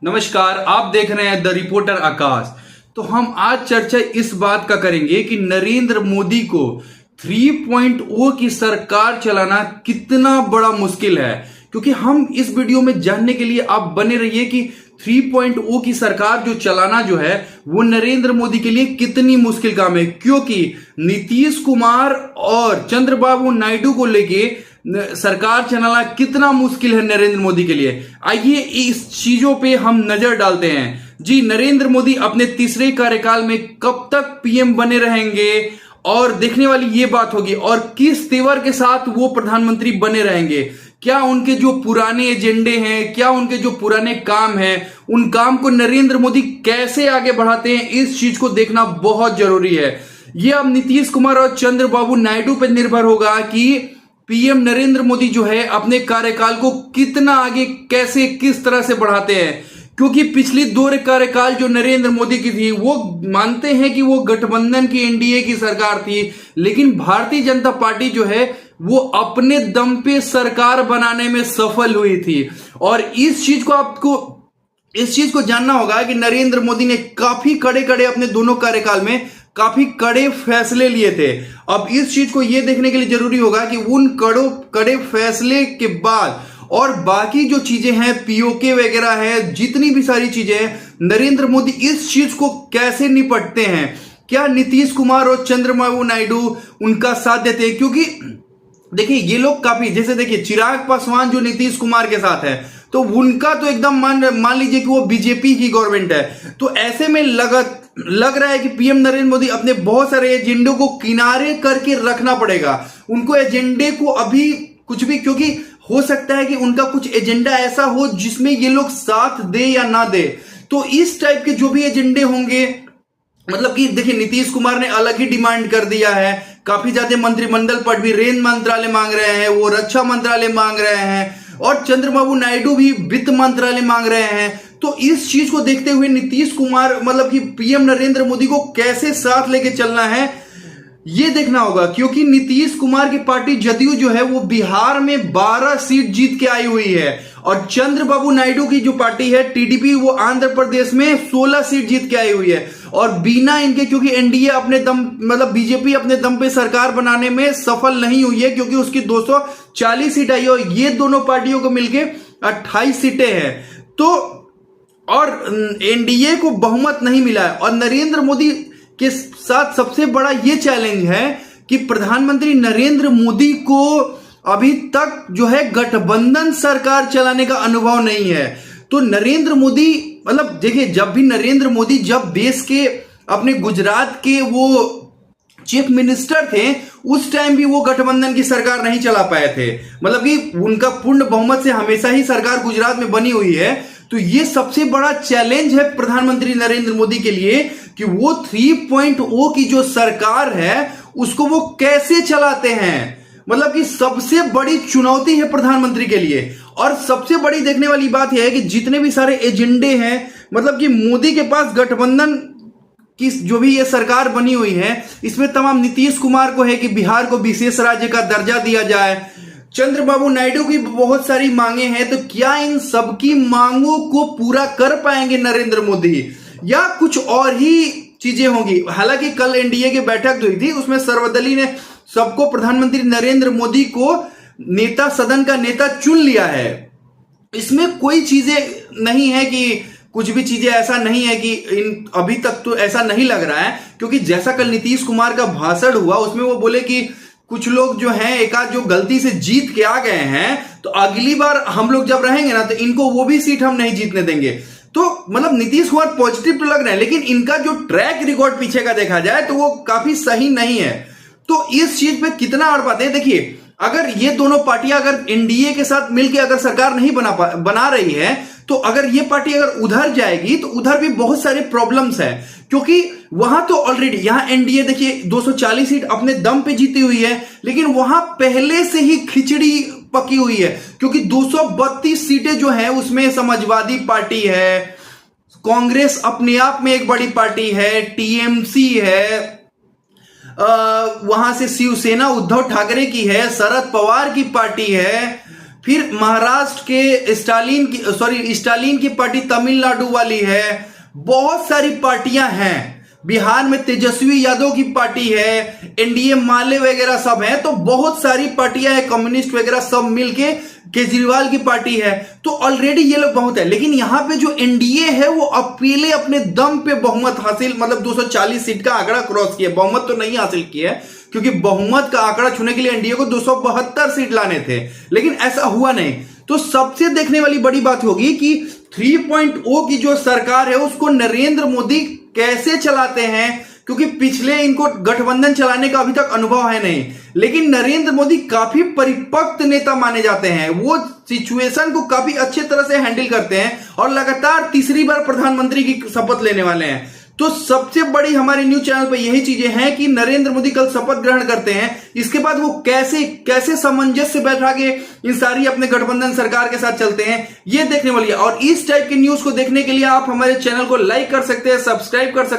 नमस्कार, आप देख रहे हैं द रिपोर्टर आकाश। तो हम आज चर्चा इस बात का करेंगे कि नरेंद्र मोदी को 3.0 की सरकार चलाना कितना बड़ा मुश्किल है। क्योंकि हम इस वीडियो में जानने के लिए आप बने रहिए कि 3.0 की सरकार जो चलाना जो है वो नरेंद्र मोदी के लिए कितनी मुश्किल काम है। क्योंकि नीतीश कुमार और चंद्रबाबू नायडू को लेके सरकार चलाना कितना मुश्किल है नरेंद्र मोदी के लिए। आइए इस चीजों पे हम नजर डालते हैं। जी, नरेंद्र मोदी अपने तीसरे कार्यकाल में कब तक पीएम बने रहेंगे और देखने वाली ये बात होगी, और किस तेवर के साथ वो प्रधानमंत्री बने रहेंगे। क्या उनके जो पुराने एजेंडे हैं, क्या उनके जो पुराने काम हैं, उन काम को नरेंद्र मोदी कैसे आगे बढ़ाते हैं, इस चीज को देखना बहुत जरूरी है। ये अब नीतीश कुमार और चंद्रबाबू नायडू पर निर्भर होगा कि पीएम नरेंद्र मोदी जो है अपने कार्यकाल को कितना आगे कैसे किस तरह से बढ़ाते हैं। क्योंकि पिछली 2 कार्यकाल जो नरेंद्र मोदी की थी, वो मानते हैं कि वो गठबंधन की एनडीए की सरकार थी, लेकिन भारतीय जनता पार्टी जो है वो अपने दम पे सरकार बनाने में सफल हुई थी। और इस चीज को जानना होगा कि नरेंद्र मोदी ने काफी कड़े अपने दोनों कार्यकाल में काफी कड़े फैसले लिए थे। अब इस चीज को यह देखने के लिए जरूरी होगा कि उन कड़े फैसले के बाद और बाकी जो चीजें हैं, पीओके वगैरह है, जितनी भी सारी चीजें हैं, नरेंद्र मोदी इस चीज को कैसे निपटते हैं। क्या नीतीश कुमार और चंद्रबाबू नायडू उनका साथ देते हैं? क्योंकि देखिए ये लोग काफी, जैसे देखिए चिराग पासवान जो नीतीश कुमार के साथ है, तो उनका तो एकदम मान लीजिए कि वो बीजेपी की गवर्नमेंट है। तो ऐसे में लग रहा है कि पीएम नरेंद्र मोदी अपने बहुत सारे एजेंडों को किनारे करके रखना पड़ेगा। उनको एजेंडे को अभी कुछ भी, क्योंकि हो सकता है कि उनका कुछ एजेंडा ऐसा हो जिसमें ये लोग साथ दे या ना दे। तो इस टाइप के जो भी एजेंडे होंगे, मतलब कि देखिए नीतीश कुमार ने अलग ही डिमांड कर दिया है, काफी ज्यादा मंत्रिमंडल पद भी, रेल मंत्रालय मांग रहे हैं, वो रक्षा मंत्रालय मांग रहे हैं, और चंद्रबाबू नायडू भी वित्त मंत्रालय मांग रहे हैं। तो इस चीज को देखते हुए नीतीश कुमार, मतलब कि पीएम नरेंद्र मोदी को कैसे साथ लेके चलना है ये देखना होगा। क्योंकि नीतीश कुमार की पार्टी जदयू जो है वो बिहार में 12 सीट जीत के आई हुई है, और चंद्रबाबू नायडू की जो पार्टी है टीडीपी, वो आंध्र प्रदेश में 16 सीट जीत के आई हुई है। और बिना इनके, क्योंकि एनडीए अपने दम, मतलब बीजेपी अपने दम पे सरकार बनाने में सफल नहीं हुई है, क्योंकि उसकी 240 सीट आई है, और ये दोनों पार्टियों को मिलके 28 सीटें हैं। तो और एनडीए को बहुमत नहीं मिला है। और नरेंद्र मोदी के साथ सबसे बड़ा ये चैलेंज है कि प्रधानमंत्री नरेंद्र मोदी को अभी तक जो है गठबंधन सरकार चलाने का अनुभव नहीं है। तो नरेंद्र मोदी, मतलब देखिए, जब भी नरेंद्र मोदी जब देश के अपने गुजरात के वो चीफ मिनिस्टर थे, उस टाइम भी वो गठबंधन की सरकार नहीं चला पाए थे। मतलब कि उनका पूर्ण बहुमत से हमेशा ही सरकार गुजरात में बनी हुई है। तो ये सबसे बड़ा चैलेंज है प्रधानमंत्री नरेंद्र मोदी के लिए कि वो 3.0 की जो सरकार है उसको वो कैसे चलाते हैं। मतलब कि सबसे बड़ी चुनौती है प्रधानमंत्री के लिए। और सबसे बड़ी देखने वाली बात यह है कि जितने भी सारे एजेंडे हैं, मतलब कि मोदी के पास गठबंधन की जो भी ये सरकार बनी हुई है, इसमें तमाम नीतीश कुमार को है कि बिहार को विशेष राज्य का दर्जा दिया जाए, चंद्रबाबू नायडू की बहुत सारी मांगे हैं। तो क्या इन सबकी मांगों को पूरा कर पाएंगे नरेंद्र मोदी, या कुछ और ही चीजें होंगी? हालांकि कल एनडीए की बैठक हुई थी, उसमें सर्वदलीय ने सबको प्रधानमंत्री नरेंद्र मोदी को नेता, सदन का नेता चुन लिया है। इसमें कोई चीजें नहीं है कि कुछ भी चीजें ऐसा नहीं है कि अभी तक तो ऐसा नहीं लग रहा है। क्योंकि जैसा कल नीतीश कुमार का भाषण हुआ, उसमें वो बोले कि कुछ लोग जो हैं, एक आध जो गलती से जीत के आ गए हैं, तो अगली बार हम लोग जब रहेंगे ना, तो इनको वो भी सीट हम नहीं जीतने देंगे। तो मतलब नीतीश कुमार पॉजिटिव तो लग रहे हैं, लेकिन इनका जो ट्रैक रिकॉर्ड पीछे का देखा जाए तो वो काफी सही नहीं है। तो इस चीज पे कितना अड़ पाते हैं? देखिए, अगर ये दोनों पार्टियां अगर एनडीए के साथ मिलकर अगर सरकार नहीं बना रही है, तो अगर ये पार्टी अगर उधर जाएगी तो उधर भी बहुत सारे प्रॉब्लम्स है। क्योंकि वहां तो ऑलरेडी, यहां एनडीए देखिए 240 सीट अपने दम पे जीती हुई है, लेकिन वहां पहले से ही खिचड़ी पकी हुई है। क्योंकि 232 सीटें जो है उसमें समाजवादी पार्टी है, कांग्रेस अपने आप में एक बड़ी पार्टी है, टीएमसी है, वहां से शिवसेना उद्धव ठाकरे की है, शरद पवार की पार्टी है, फिर महाराष्ट्र के स्टालिन की पार्टी तमिलनाडु वाली है, बहुत सारी पार्टियां हैं। बिहार में तेजस्वी यादव की पार्टी है, एनडीए माले वगैरह सब है, तो बहुत सारी पार्टियां हैं, कम्युनिस्ट वगैरह सब मिलके केजरीवाल की पार्टी है। तो ऑलरेडी ये लोग बहुत है, लेकिन यहां पे जो एनडीए है वो अकेले अपने दम पे बहुमत हासिल, मतलब 240 सीट का आंकड़ा क्रॉस किया। बहुमत तो नहीं हासिल किया है, क्योंकि बहुमत का आंकड़ा छूने के लिए एनडीए को 272 सीट लाने थे, लेकिन ऐसा हुआ नहीं। तो सबसे देखने वाली बड़ी बात होगी कि 3.0 की जो सरकार है उसको नरेंद्र मोदी कैसे चलाते हैं, क्योंकि पिछले इनको गठबंधन चलाने का अभी तक अनुभव है नहीं। लेकिन नरेंद्र मोदी काफी परिपक्व नेता माने जाते हैं, वो सिचुएशन को काफी अच्छे तरह से हैंडल करते हैं और लगातार तीसरी बार प्रधानमंत्री की शपथ लेने वाले हैं। तो सबसे बड़ी हमारे न्यूज चैनल पर यही चीजें हैं कि नरेंद्र मोदी कल शपथ ग्रहण करते हैं, इसके बाद वो कैसे कैसे सामंजस्य बैठा के इन सारी अपने गठबंधन सरकार के साथ चलते हैं, ये देखने वाली है। और इस टाइप के न्यूज को देखने के लिए आप हमारे चैनल को लाइक कर सकते हैं, सब्सक्राइब कर सकते हैं।